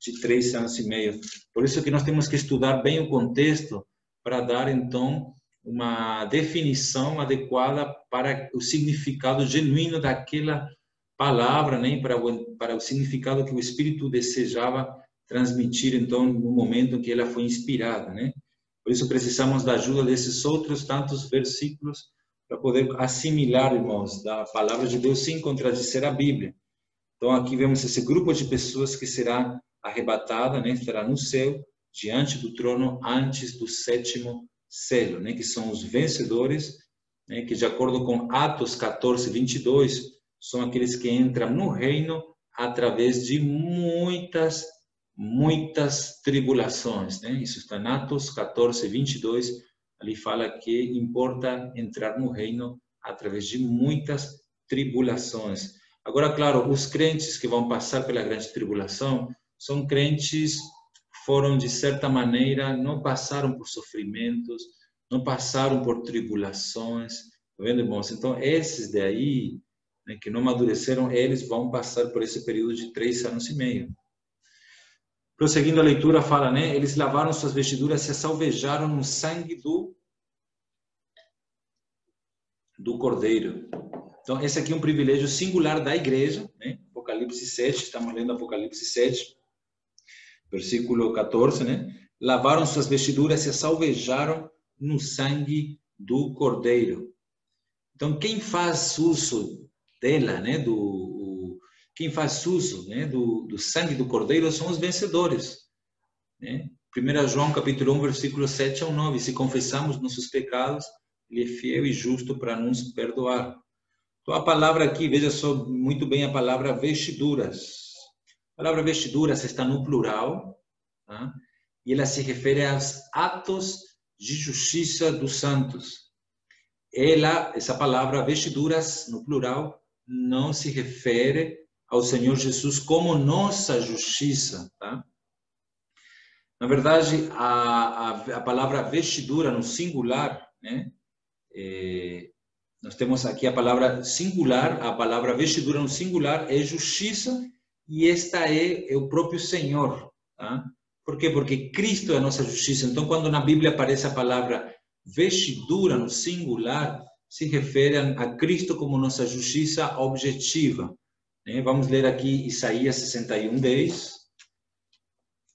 A: de 3 anos e meio. Por isso que nós temos que estudar bem o contexto para dar, então, uma definição adequada para o significado genuíno daquela palavra, né? Para o significado que o Espírito desejava transmitir, então, no momento em que ela foi inspirada, né? Por isso precisamos da ajuda desses outros tantos versículos para poder assimilar, irmãos, da palavra de Deus sem contradizer a Bíblia. Então, aqui vemos esse grupo de pessoas que será arrebatada, né? Estará no céu, diante do trono, antes do 7º selo, né? Que são os vencedores, né? Que de acordo com Atos 14:22, são aqueles que entram no reino através de muitas tribulações, né? Isso está em Atos 14:22, ali fala que importa entrar no reino através de muitas tribulações. Agora, claro, os crentes que vão passar pela grande tribulação são crentes que foram, de certa maneira, não passaram por sofrimentos, não passaram por tribulações, tá vendo, irmãos? Então, esses daí, né, que não amadureceram, eles vão passar por esse período de 3 anos e meio. Prosseguindo a leitura, fala, né? Eles lavaram suas vestiduras, se salvejaram no sangue do Cordeiro. Então, esse aqui é um privilégio singular da igreja, né? Apocalipse 7, estamos lendo Apocalipse 7, versículo 14, né? Lavaram suas vestiduras, se salvejaram no sangue do Cordeiro. Então, quem faz uso dela, né? Quem faz uso, né? do sangue do Cordeiro são os vencedores, né? 1 João capítulo 1, versículo 7 ao 9. Se confessamos nossos pecados, Ele é fiel e justo para nos perdoar. Então, a palavra aqui, veja só muito bem a palavra vestiduras. A palavra vestiduras está no plural, tá? E ela se refere aos atos de justiça dos santos. Essa palavra vestiduras, no plural, não se refere ao Senhor Jesus como nossa justiça, tá? Na verdade, a palavra vestidura no singular, né? Nós temos aqui a palavra singular, a palavra vestidura no singular é justiça, e esta é o próprio Senhor, tá? Por quê? Porque Cristo é a nossa justiça. Então, quando na Bíblia aparece a palavra Vestidura, no singular, se refere a Cristo como nossa justiça objetiva. Vamos ler aqui Isaías 61:10.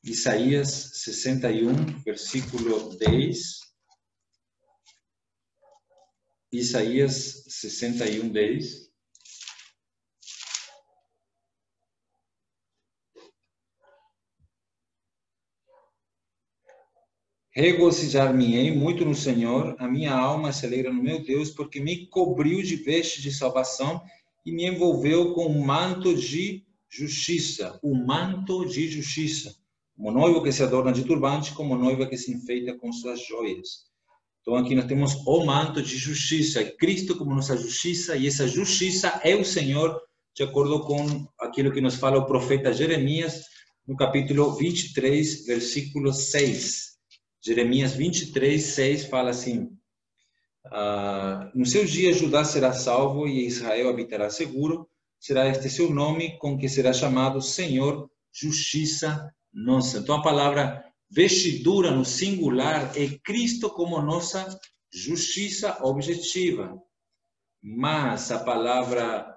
A: Isaías 61, versículo 10. Isaías 61:10. Regozijar-me-ei muito no Senhor, a minha alma se alegra no meu Deus, porque me cobriu de vestes de salvação e me envolveu com um manto de justiça. O manto de justiça. Como noivo que se adorna de turbante, como noiva que se enfeita com suas joias. Então aqui nós temos o manto de justiça, Cristo como nossa justiça, e essa justiça é o Senhor, de acordo com aquilo que nos fala o profeta Jeremias, no capítulo 23, versículo 6. Jeremias 23, 6 fala assim: no seu dia Judá será salvo e Israel habitará seguro, será este seu nome com que será chamado Senhor, justiça nossa. Então a palavra vestidura no singular é Cristo como nossa justiça objetiva, mas a palavra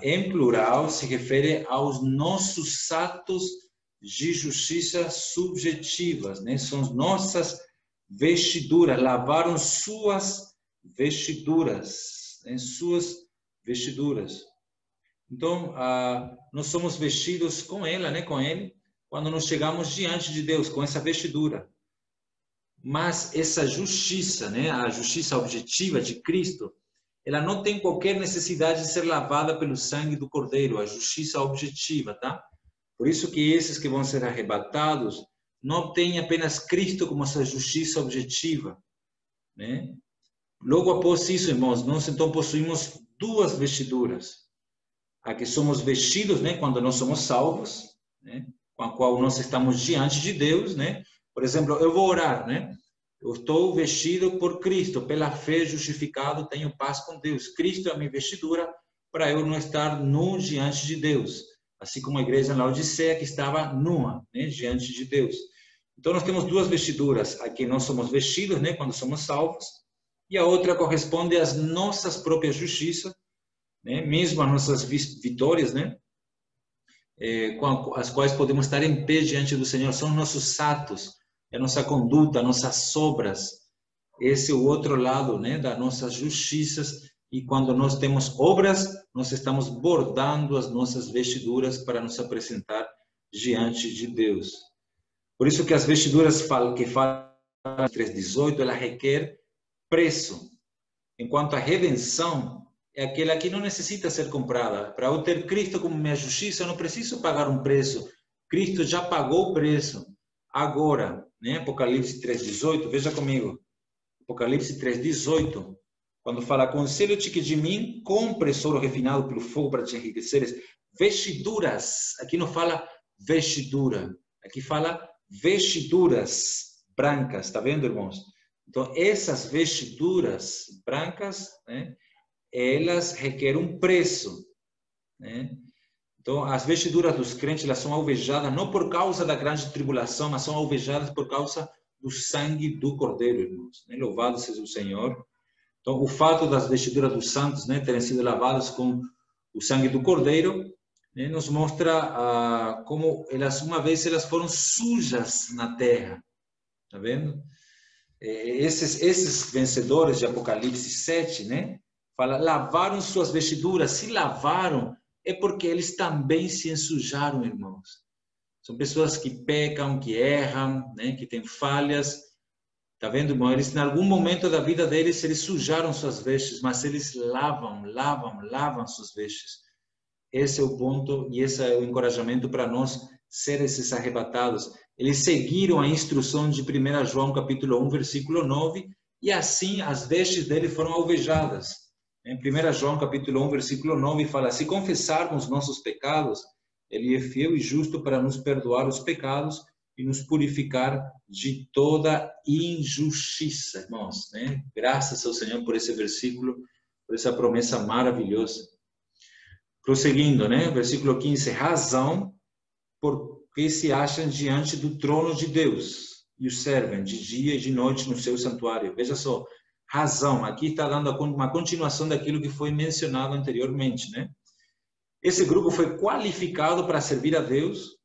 A: em plural se refere aos nossos atos de justiça subjetivas, né? São nossas vestiduras, lavaram suas vestiduras, né? Suas vestiduras. Então, nós somos vestidos com ela, né? Com ele, quando nós chegamos diante de Deus, com essa vestidura. Mas essa justiça, né? A justiça objetiva de Cristo, ela não tem qualquer necessidade de ser lavada pelo sangue do Cordeiro, a justiça objetiva, tá? Por isso que esses que vão ser arrebatados não têm apenas Cristo como essa justiça objetiva, né? Logo após isso, irmãos, nós então possuímos duas vestiduras. A que somos vestidos, né, quando nós somos salvos, né, com a qual nós estamos diante de Deus, né? Por exemplo, eu vou orar, né? Eu estou vestido por Cristo, pela fé justificado, tenho paz com Deus. Cristo é a minha vestidura para eu não estar nu diante de Deus. Assim como a igreja na Laodiceia, que estava nua, né, diante de Deus. Então, nós temos duas vestiduras. Aqui nós somos vestidos, né, quando somos salvos, e a outra corresponde às nossas próprias justiças, né, mesmo as nossas vitórias, né, com as quais podemos estar em pé diante do Senhor. São nossos atos, a nossa conduta, nossas obras. Esse é o outro lado, né, das nossas justiças. E quando nós temos obras, nós estamos bordando as nossas vestiduras para nos apresentar diante de Deus. Por isso que as vestiduras que falam em 3:18, ela requer preço. Enquanto a redenção é aquela que não necessita ser comprada. Para eu ter Cristo como minha justiça, eu não preciso pagar um preço. Cristo já pagou o preço. Agora, né? Apocalipse 3:18, veja comigo. Apocalipse 3:18. Quando fala, aconselho-te que de mim compres ouro refinado pelo fogo para te enriqueceres. Vestiduras. Aqui não fala vestidura. Aqui fala vestiduras brancas. Está vendo, irmãos? Então, essas vestiduras brancas, né, elas requerem um preço, né? Então, as vestiduras dos crentes, elas são alvejadas não por causa da grande tribulação, mas são alvejadas por causa do sangue do Cordeiro, irmãos. Né? Louvado seja o Senhor. Então, o fato das vestiduras dos santos, né, terem sido lavadas com o sangue do Cordeiro, né, nos mostra como elas, uma vez, elas foram sujas na terra. Tá vendo? Esses vencedores de Apocalipse 7, né, fala, lavaram suas vestiduras. Se lavaram, é porque eles também se ensujaram, irmãos. São pessoas que pecam, que erram, né, que têm falhas. Tá vendo, irmão? Eles, em algum momento da vida deles, eles sujaram suas vestes, mas eles lavam suas vestes. Esse é o ponto e esse é o encorajamento para nós ser esses arrebatados. Eles seguiram a instrução de 1 João capítulo 1, versículo 9, e assim as vestes dele foram alvejadas. Em 1 João capítulo 1, versículo 9, fala, se confessarmos nossos pecados, ele é fiel e justo para nos perdoar os pecados e nos purificar de toda injustiça, irmãos, né? Graças ao Senhor por esse versículo, por essa promessa maravilhosa. Prosseguindo, né? Versículo 15, razão porque se acham diante do trono de Deus. e o servem de dia e de noite no seu santuário. Veja só, razão. Aqui está dando uma continuação daquilo que foi mencionado anteriormente, né? Esse grupo foi qualificado para servir a Deus,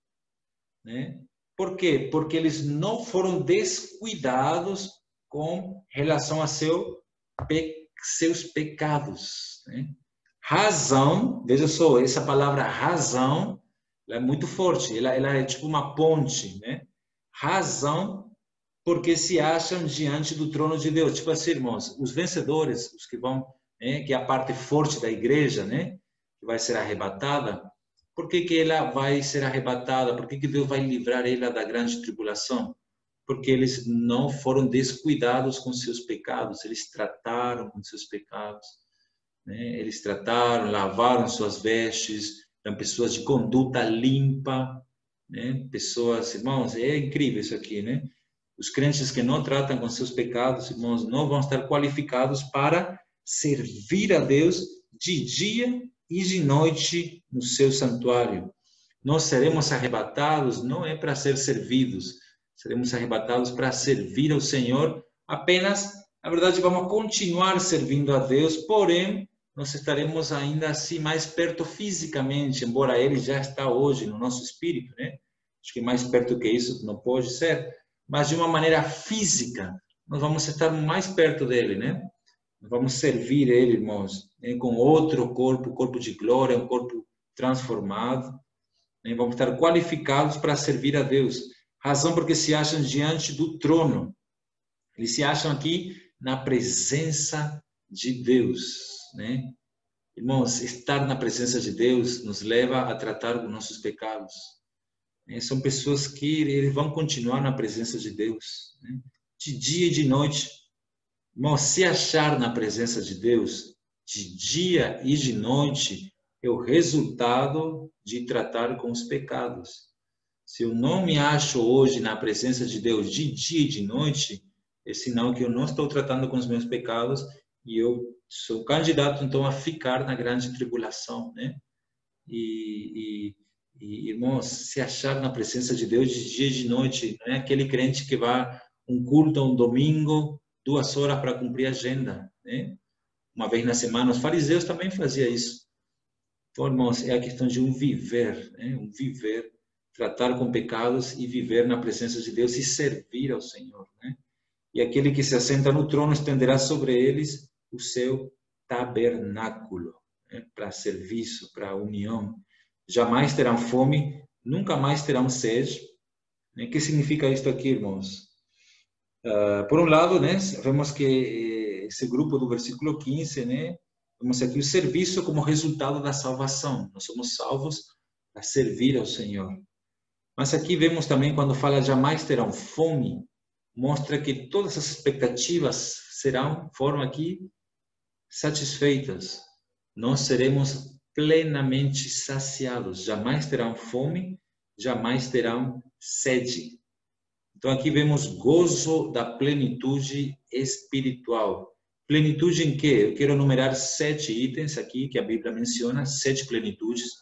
A: né? Por quê? Porque eles não foram descuidados com relação a seus pecados, né? Razão, veja só, essa palavra razão, ela é muito forte, ela é tipo uma ponte, né? Razão, porque se acham diante do trono de Deus. Tipo assim, irmãos, os vencedores, os que vão, né, que é a parte forte da igreja, né, que vai ser arrebatada, por que ela vai ser arrebatada? Por que Deus vai livrar ela da grande tribulação? Porque eles não foram descuidados com seus pecados, eles trataram com seus pecados, né? Eles trataram, lavaram suas vestes, eram pessoas de conduta limpa, né? Pessoas, irmãos, é incrível isso aqui, né? Os crentes que não tratam com seus pecados, irmãos, não vão estar qualificados para servir a Deus de dia e de noite no seu santuário. Nós seremos arrebatados, não é para ser servidos, seremos arrebatados para servir ao Senhor apenas. Na verdade, vamos continuar servindo a Deus, porém, nós estaremos ainda assim mais perto fisicamente, embora Ele já está hoje no nosso espírito, né? Acho que mais perto que isso não pode ser, mas de uma maneira física, nós vamos estar mais perto dele, né? Nós vamos servir Ele, irmãos, né? Com outro corpo, corpo de glória, um corpo transformado, né? Vamos estar qualificados para servir a Deus. Razão porque se acham diante do trono. Eles se acham aqui na presença de Deus, né? Irmãos, estar na presença de Deus nos leva a tratar os nossos pecados. São pessoas que eles vão continuar na presença de Deus, né? De dia e de noite. Irmãos, se achar na presença de Deus de dia e de noite é o resultado de tratar com os pecados. Se eu não me acho hoje na presença de Deus de dia e de noite, é sinal que eu não estou tratando com os meus pecados e eu sou candidato, então, a ficar na grande tribulação, né? Irmãos, se achar na presença de Deus de dia e de noite, não é aquele crente que vai um culto um domingo, 2 horas para cumprir a agenda, né? Uma vez na semana, os fariseus também faziam isso. Então, irmãos, é a questão de um viver, né? Um viver, tratar com pecados e viver na presença de Deus e servir ao Senhor, né? E aquele que se assenta no trono estenderá sobre eles o seu tabernáculo, né? Para serviço, para união. Jamais terão fome, nunca mais terão sede. O que significa isto aqui, irmãos? Por um lado, né, vemos que esse grupo do versículo 15, né, vemos aqui o serviço como resultado da salvação. Nós somos salvos para servir ao Senhor. Mas aqui vemos também, quando fala jamais terão fome, mostra que todas as expectativas foram aqui satisfeitas. Nós seremos plenamente saciados. Jamais terão fome, jamais terão sede. Então aqui vemos gozo da plenitude espiritual. Plenitude em quê? Eu quero enumerar 7 itens aqui que a Bíblia menciona, 7 plenitudes.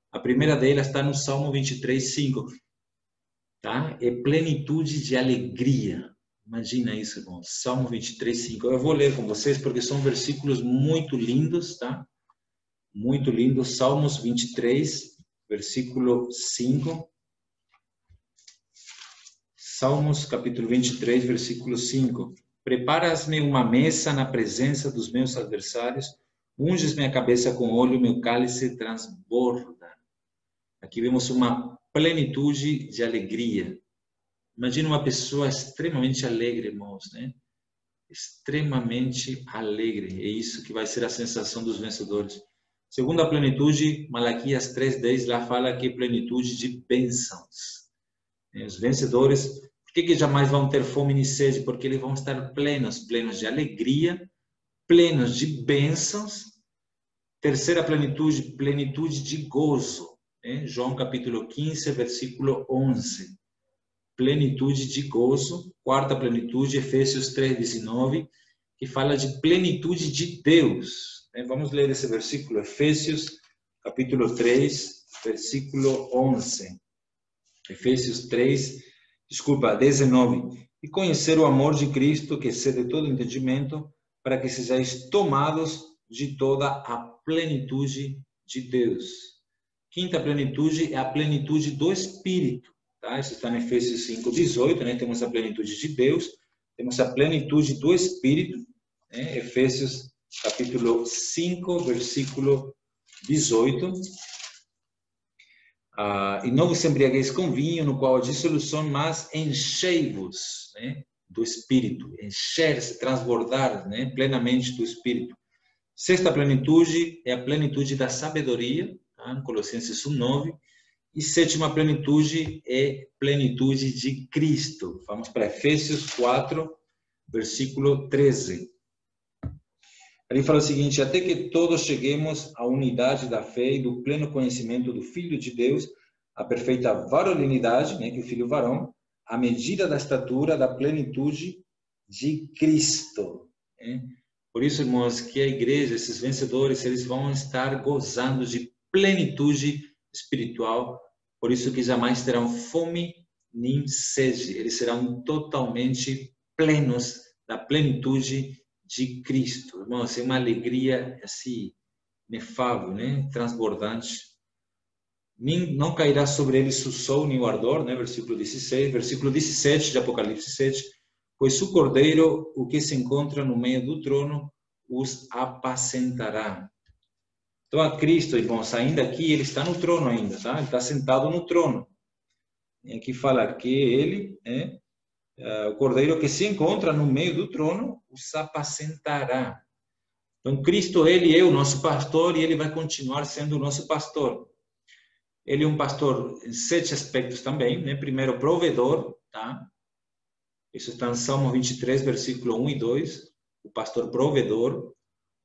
A: A primeira delas está no Salmo 23:5. Tá? É plenitude de alegria. Imagina isso, irmão. Salmo 23:5. Eu vou ler com vocês porque são versículos muito lindos, tá? Muito lindo, Salmos 23, versículo 5. Salmos, capítulo 23, versículo 5. Preparas-me uma mesa na presença dos meus adversários, unges minha cabeça com óleo, meu cálice transborda. Aqui vemos uma plenitude de alegria. Imagina uma pessoa extremamente alegre, irmãos, né? Extremamente alegre. É isso que vai ser a sensação dos vencedores. Segundo a plenitude, Malaquias 3:10, lá fala que é plenitude de bênçãos. Os vencedores, por que jamais vão ter fome nem sede? Porque eles vão estar plenos de alegria, plenos de bênçãos. Terceira plenitude, plenitude de gozo. João capítulo 15, versículo 11. Plenitude de gozo. Quarta plenitude, Efésios 3:19, que fala de plenitude de Deus. Vamos ler esse versículo, Efésios, capítulo 3, versículo 11. Efésios 3, 19. e conhecer o amor de Cristo, que excede todo entendimento, para que sejais tomados de toda a plenitude de Deus. Quinta plenitude é a plenitude do Espírito. Tá? Isso está em Efésios 5:18, né? Temos a plenitude de Deus, temos a plenitude do Espírito, né? Efésios capítulo 5, versículo 18. E não vos embriagueis com vinho, no qual há dissolução, mas enchei-vos, né, do Espírito. Encher-se, transbordar, né, plenamente do Espírito. Sexta plenitude é a plenitude da sabedoria, tá? Colossenses 1:9. E sétima plenitude é plenitude de Cristo. Vamos para Efésios 4, versículo 13. Ele fala o seguinte: até que todos cheguemos à unidade da fé e do pleno conhecimento do Filho de Deus, à perfeita varonilidade, né, que é o filho varão, à medida da estatura da plenitude de Cristo. Né? Por isso, irmãos, que a igreja, esses vencedores, eles vão estar gozando de plenitude espiritual, por isso que jamais terão fome nem sede, eles serão totalmente plenos da plenitude de Cristo. Irmãos, é uma alegria assim, inefável, né? Transbordante. Não cairá sobre eles o sol nem o ardor, né? Versículo 16, versículo 17 de Apocalipse 7, pois o Cordeiro, o que se encontra no meio do trono, os apacentará. Então, a Cristo, irmãos, ainda aqui, ele está no trono ainda, tá? Ele está sentado no trono. E aqui fala que ele, o Cordeiro que se encontra no meio do trono, os apacentará. Então, Cristo, ele é o nosso pastor e ele vai continuar sendo o nosso pastor. Ele é um pastor em 7 aspectos também, né? Primeiro, provedor, tá? Isso está em Salmo 23, versículo 1 e 2. O pastor provedor.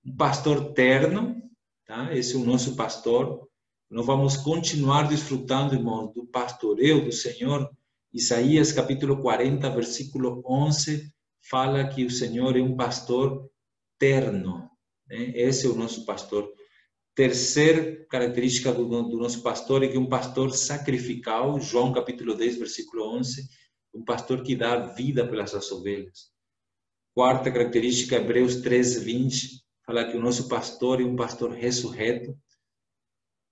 A: Um pastor terno, tá? Esse é o nosso pastor. Nós vamos continuar desfrutando, irmãos, do pastoreio do Senhor. Isaías, capítulo 40, versículo 11, fala que o Senhor é um pastor terno. Né? Esse é o nosso pastor. Terceira característica do nosso pastor é que é um pastor sacrificial. João, capítulo 10, versículo 11. Um pastor que dá vida pelas suas ovelhas. Quarta característica, Hebreus 13, 20. Fala que o nosso pastor é um pastor ressurreto.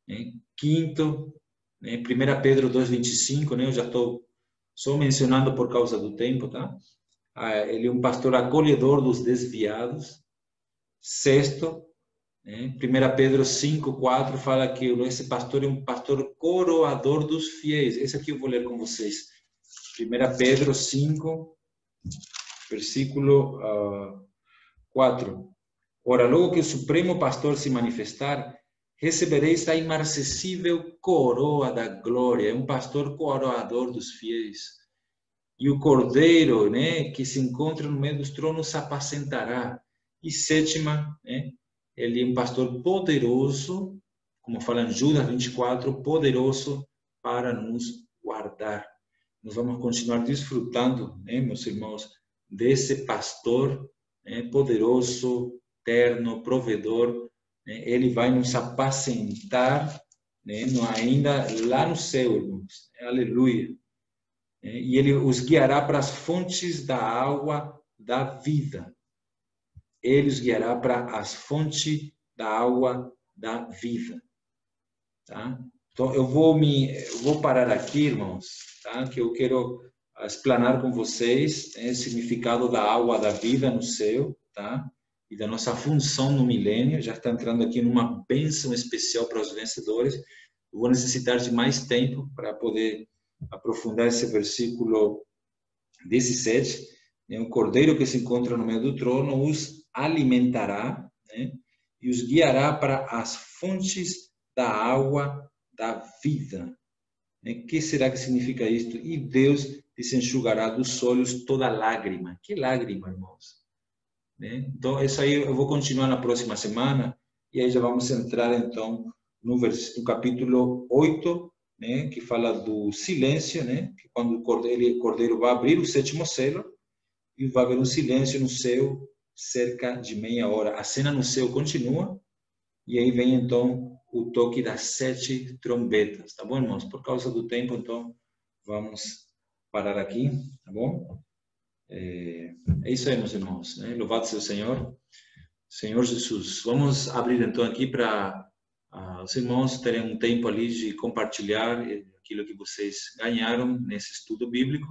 A: Né? Quinto, né? 1 Pedro 2,25, né? Eu já estou só mencionando por causa do tempo, tá? Ele é um pastor acolhedor dos desviados. Sexto, né? 1 Pedro 5,4 fala que esse pastor é um pastor coroador dos fiéis. Esse aqui eu vou ler com vocês. 1 Pedro 5, versículo 4. Ora, logo que o Supremo Pastor se manifestar, recebereis a imarcessível coroa da glória. É um pastor coroador dos fiéis. E o Cordeiro, né, que se encontra no meio dos tronos, apacentará. E sétima, né, ele é um pastor poderoso, como fala em Judas 24, poderoso para nos guardar. Nós vamos continuar desfrutando, né, meus irmãos, desse pastor, né, poderoso, terno, provedor. Né, ele vai nos apacentar, né, ainda lá no céu, irmãos. Aleluia. E ele os guiará para as fontes da água da vida. Ele os guiará para as fontes da água da vida. Tá? Então, eu vou parar aqui, irmãos, tá? Que eu quero explanar com vocês, o significado da água da vida no céu, tá? E da nossa função no milênio. Já está entrando aqui numa bênção especial para os vencedores. Eu vou necessitar de mais tempo para poder aprofundar esse versículo 17. O Cordeiro que se encontra no meio do trono os alimentará, né? E os guiará para as fontes da água da vida. O que será que significa isto? E Deus lhes enxugará dos olhos toda lágrima. Que lágrima, irmãos? Então, isso aí eu vou continuar na próxima semana, e aí já vamos entrar, então, no capítulo 8, né, que fala do silêncio, né, que quando o cordeiro vai abrir o 7º selo, e vai haver um silêncio no céu, cerca de meia hora. A cena no céu continua, e aí vem, então, o toque das 7 trombetas, tá bom, irmãos? Por causa do tempo, então, vamos parar aqui, tá bom? É isso aí, meus irmãos, né? Louvado seja o Senhor. Senhor Jesus, vamos abrir então aqui para os irmãos terem um tempo ali de compartilhar aquilo que vocês ganharam nesse estudo bíblico.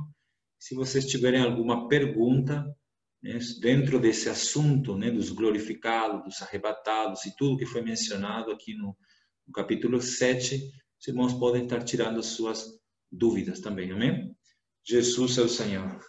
A: Se vocês tiverem alguma pergunta, né, dentro desse assunto, né, dos glorificados, dos arrebatados e tudo que foi mencionado aqui no capítulo 7, os irmãos podem estar tirando as suas dúvidas também, amém? Jesus é o Senhor.